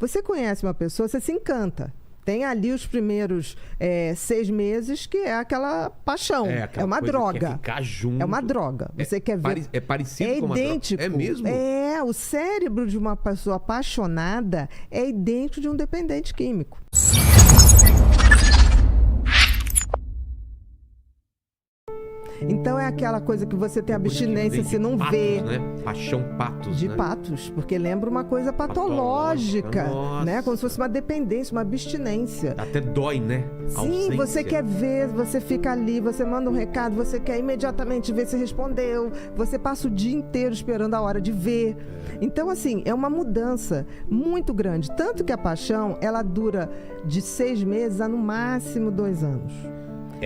Você conhece uma pessoa, você se encanta. Tem ali os primeiros 6 meses que é aquela paixão. É uma droga. Quer ficar junto. É uma droga. Você quer ver. É parecido com uma idêntico. droga. É mesmo? O cérebro de uma pessoa apaixonada é idêntico de um dependente químico. Então é aquela coisa que você tem abstinência se não vê. Né? Paixão patos, de né? patos, porque lembra uma coisa patológica, né? Como se fosse uma dependência, uma abstinência. Até dói, né? Sim, você quer ver, você fica ali, você manda um recado, você quer imediatamente ver se respondeu, você passa o dia inteiro esperando a hora de ver. Então, assim, é uma mudança muito grande. Tanto que a paixão, ela dura de 6 meses a no máximo 2 anos.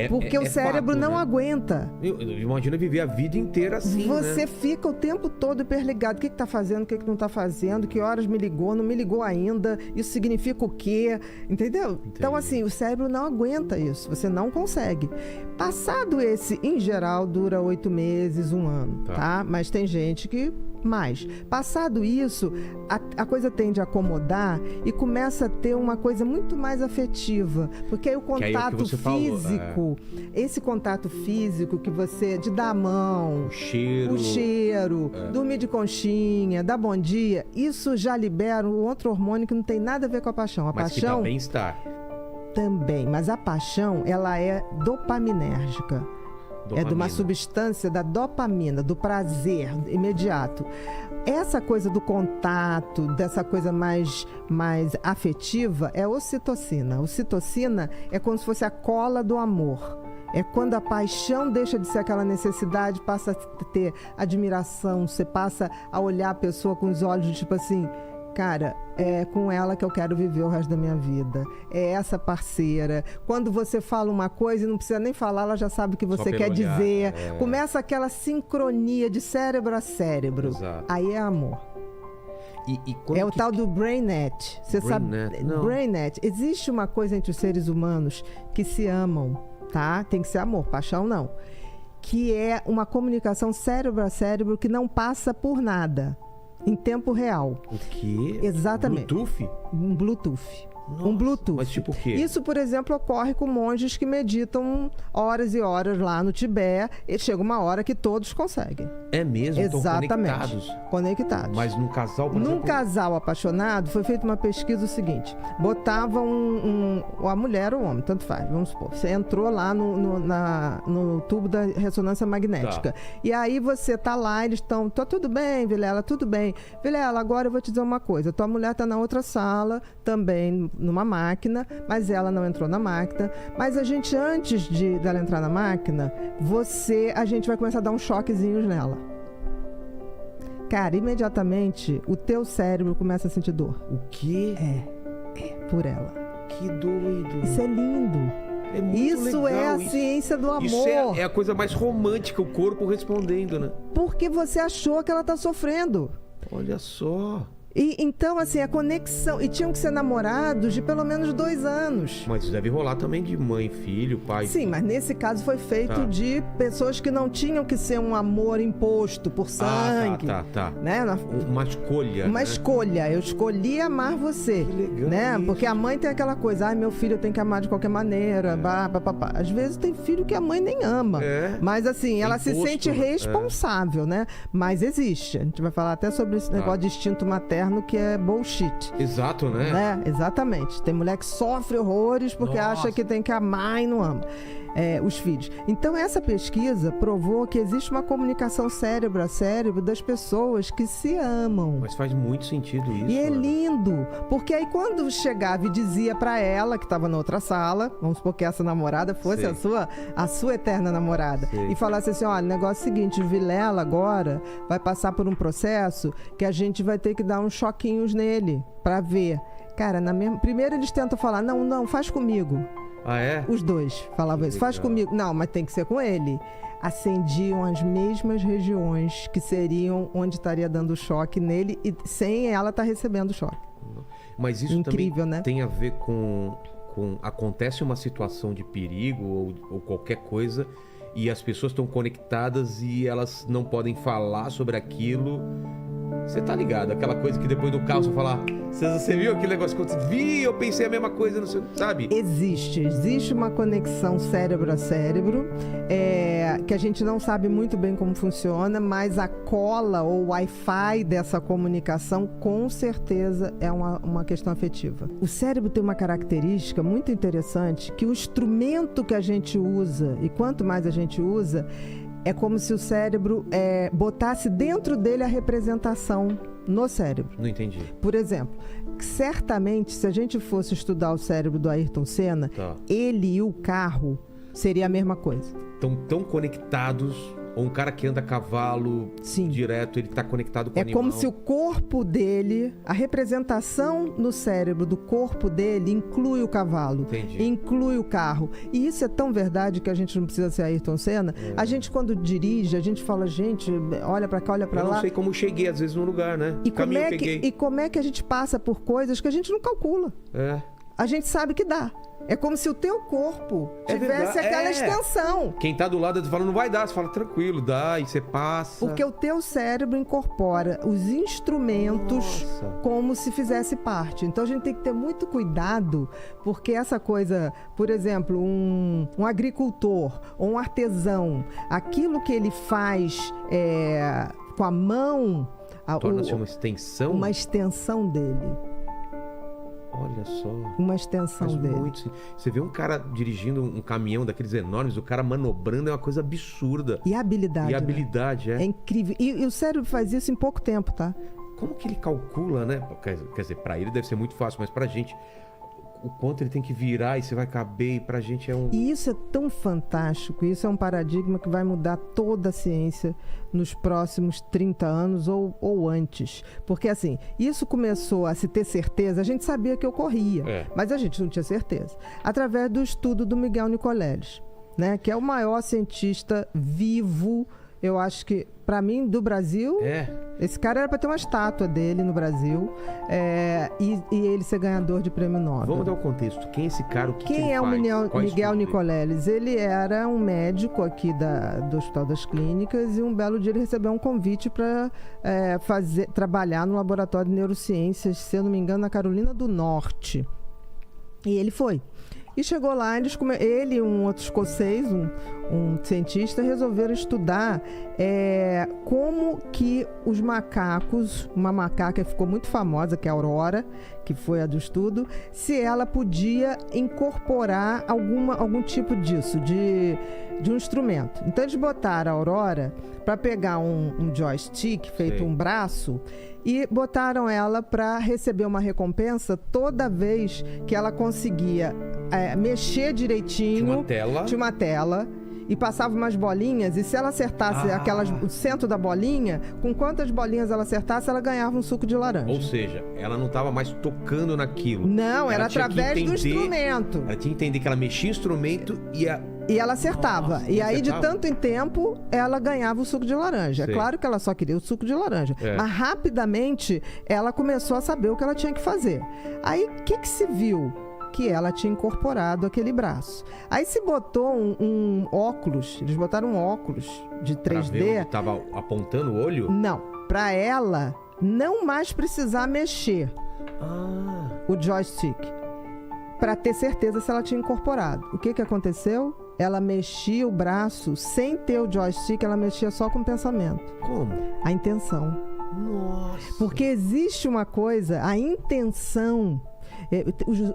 Porque o cérebro não aguenta. Imagina viver a vida inteira assim, Você fica o tempo todo hiperligado. O que está fazendo, o que não está fazendo, que horas me ligou, não me ligou ainda, isso significa o quê? Entendeu? Entendi. Então, assim, o cérebro não aguenta isso. Você não consegue. Passado esse, em geral, dura 8 meses, 1 ano, tá? Mas tem gente que mais. Passado isso, a coisa tende a acomodar e começa a ter uma coisa muito mais afetiva. Porque aí o contato físico, esse contato físico que você, de dar a mão, o cheiro, dormir de conchinha, dar bom dia, isso já libera um outro hormônio que não tem nada a ver com a paixão. Mas que dá bem-estar. Também, mas a paixão, ela é dopaminérgica. É de uma substância da dopamina, do prazer imediato. Essa coisa do contato, dessa coisa mais afetiva, é ocitocina. A ocitocina é como se fosse a cola do amor. É quando a paixão deixa de ser aquela necessidade, passa a ter admiração, você passa a olhar a pessoa com os olhos de tipo assim... Cara, é com ela que eu quero viver o resto da minha vida. É essa parceira. Quando você fala uma coisa e não precisa nem falar, ela já sabe o que você quer dizer. Começa aquela sincronia de cérebro a cérebro. Exato. Aí é amor. É o tal do BrainNet. Você sabe? BrainNet. Existe uma coisa entre os seres humanos que se amam, tá? Tem que ser amor, paixão não. Que é uma comunicação cérebro a cérebro que não passa por nada. Em tempo real. O quê? Exatamente. Bluetooth? Um Bluetooth. Nossa, um Bluetooth. Mas tipo o quê? Isso, por exemplo, ocorre com monges que meditam horas e horas lá no Tibete. E chega uma hora que todos conseguem. É mesmo? Exatamente. Conectados. Mas num casal, por exemplo... Num casal apaixonado, foi feita uma pesquisa o seguinte. Botavam a mulher ou o homem, tanto faz, vamos supor. Você entrou lá no tubo da ressonância magnética. Tá. E aí você tá lá, eles estão... Tá tudo bem, Vilela, tudo bem. Vilela, agora eu vou te dizer uma coisa. Tua mulher tá na outra sala, também numa máquina, mas ela não entrou na máquina. Mas a gente, antes dela entrar na máquina, a gente vai começar a dar uns choquezinhos nela. Cara, imediatamente o teu cérebro começa a sentir dor. O quê? Por ela. Que doido. Isso é lindo. É muito isso legal. É a ciência do amor. Isso é a coisa mais romântica, o corpo respondendo, né? Porque você achou que ela tá sofrendo. Olha só. E então, assim, a conexão... E tinham que ser namorados de pelo menos 2 anos. Mas deve rolar também de mãe, filho, pai... Sim, mas nesse caso foi feito de pessoas que não tinham que ser um amor imposto por sangue. Tá. Né? Uma escolha, Uma escolha. Eu escolhi amar você. Que legal, né? isso. Porque a mãe tem aquela coisa... Ai, meu filho eu tenho que amar de qualquer maneira. Às vezes tem filho que a mãe nem ama. Mas assim, ela se sente responsável, né? Mas existe. A gente vai falar até sobre esse negócio de instinto materno, que é bullshit. Exato, né? Exatamente. Tem mulher que sofre horrores porque acha que tem que amar e não ama os filhos. Então, essa pesquisa provou que existe uma comunicação cérebro a cérebro das pessoas que se amam. Mas faz muito sentido isso. E é lindo, porque aí quando chegava e dizia pra ela, que estava na outra sala, vamos supor que essa namorada fosse a sua eterna namorada, e falasse assim, olha, o negócio é o seguinte, o Vilela agora vai passar por um processo que a gente vai ter que dar uns choquinhos nele pra ver. Cara, primeiro eles tentam falar, não, faz comigo. Ah, é? Os dois falavam isso, faz comigo. Não, mas tem que ser com ele. Acendiam as mesmas regiões que seriam onde estaria dando choque nele e sem ela estar recebendo choque. Mas isso incrível, também né? Tem a ver com acontece uma situação de perigo ou qualquer coisa e as pessoas estão conectadas e elas não podem falar sobre aquilo Você tá ligado? Aquela coisa que depois do carro você fala, você viu aquele negócio que eu vi, eu pensei a mesma coisa, não sei, sabe? Existe uma conexão cérebro a cérebro, que a gente não sabe muito bem como funciona, mas a cola ou Wi-Fi dessa comunicação com certeza é uma questão afetiva. O cérebro tem uma característica muito interessante, que o instrumento que a gente usa, e quanto mais a gente usa, é como se o cérebro botasse dentro dele a representação no cérebro. Não entendi. Por exemplo, certamente, se a gente fosse estudar o cérebro do Ayrton Senna, ele e o carro seria a mesma coisa. Estão tão conectados, ou um cara que anda a cavalo direto, ele está conectado com o animal. É como se o corpo dele, a representação no cérebro do corpo dele inclui o cavalo, inclui o carro. E isso é tão verdade que a gente não precisa ser Ayrton Senna. A gente, quando dirige, a gente fala, gente, olha pra cá, olha pra lá. Eu não sei como cheguei, às vezes, num lugar, né? E como é que a gente passa por coisas que a gente não calcula? A gente sabe que dá. É como se o teu corpo tivesse aquela extensão. Quem tá do lado fala, não vai dar. Você fala, tranquilo, dá, e você passa. Porque o teu cérebro incorpora os instrumentos como se fizesse parte. Então a gente tem que ter muito cuidado, porque essa coisa, por exemplo, um agricultor ou um artesão, aquilo que ele faz com a mão... Torna-se uma extensão? Uma extensão dele. Olha só. Uma extensão dele. Você vê um cara dirigindo um caminhão daqueles enormes, o cara manobrando, é uma coisa absurda. E a habilidade. E a habilidade, É incrível. E o cérebro faz isso em pouco tempo, tá? Como que ele calcula, né? Quer dizer, pra ele deve ser muito fácil, mas pra gente, o quanto ele tem que virar e você vai caber, e pra gente é um... E isso é tão fantástico, isso é um paradigma que vai mudar toda a ciência nos próximos 30 anos ou antes. Porque assim, isso começou a se ter certeza, a gente sabia que ocorria, mas a gente não tinha certeza. Através do estudo do Miguel Nicoleles, né? Que é o maior cientista vivo, eu acho que, para mim, do Brasil. Esse cara era para ter uma estátua dele no Brasil, e ele ser ganhador de prêmio Nobel. Vamos dar o contexto. Quem é esse cara? O que Quem é o Miguel Nicoleles? Ele era um médico aqui do Hospital das Clínicas, e um belo dia ele recebeu um convite para trabalhar no laboratório de neurociências, se eu não me engano, na Carolina do Norte. E ele foi. E chegou lá, ele e um outro escocês, um cientista, resolveram estudar como que os macacos, uma macaca que ficou muito famosa, que é a Aurora, que foi a do estudo, se ela podia incorporar algum tipo disso, de um instrumento. Então eles botaram a Aurora para pegar um joystick, feito um braço, e botaram ela para receber uma recompensa toda vez que ela conseguia mexer direitinho. Tinha uma tela. E passava umas bolinhas, e se ela acertasse o centro da bolinha, com quantas bolinhas ela acertasse, ela ganhava um suco de laranja. Ou seja, ela não estava mais tocando naquilo. Não, era através do instrumento. Ela tinha que entender que ela mexia o instrumento e ela acertava. E aí, de tanto em tempo, ela ganhava o suco de laranja. É claro que ela só queria o suco de laranja. Mas rapidamente, ela começou a saber o que ela tinha que fazer. Aí, o que se viu? Que ela tinha incorporado aquele braço. Aí se botou um óculos, eles botaram um óculos de 3D. Pra ver onde tava apontando o olho? Não, para ela não mais precisar mexer o joystick, para ter certeza se ela tinha incorporado. O que aconteceu? Ela mexia o braço sem ter o joystick, ela mexia só com o pensamento. Como? A intenção. Nossa! Porque existe uma coisa, a intenção.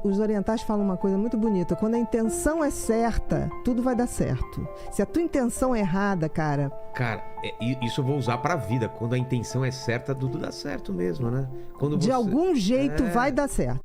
Os orientais falam uma coisa muito bonita: quando a intenção é certa, tudo vai dar certo. Se a tua intenção é errada, cara, isso eu vou usar pra vida. Quando a intenção é certa, tudo dá certo mesmo, né? De algum jeito vai dar certo.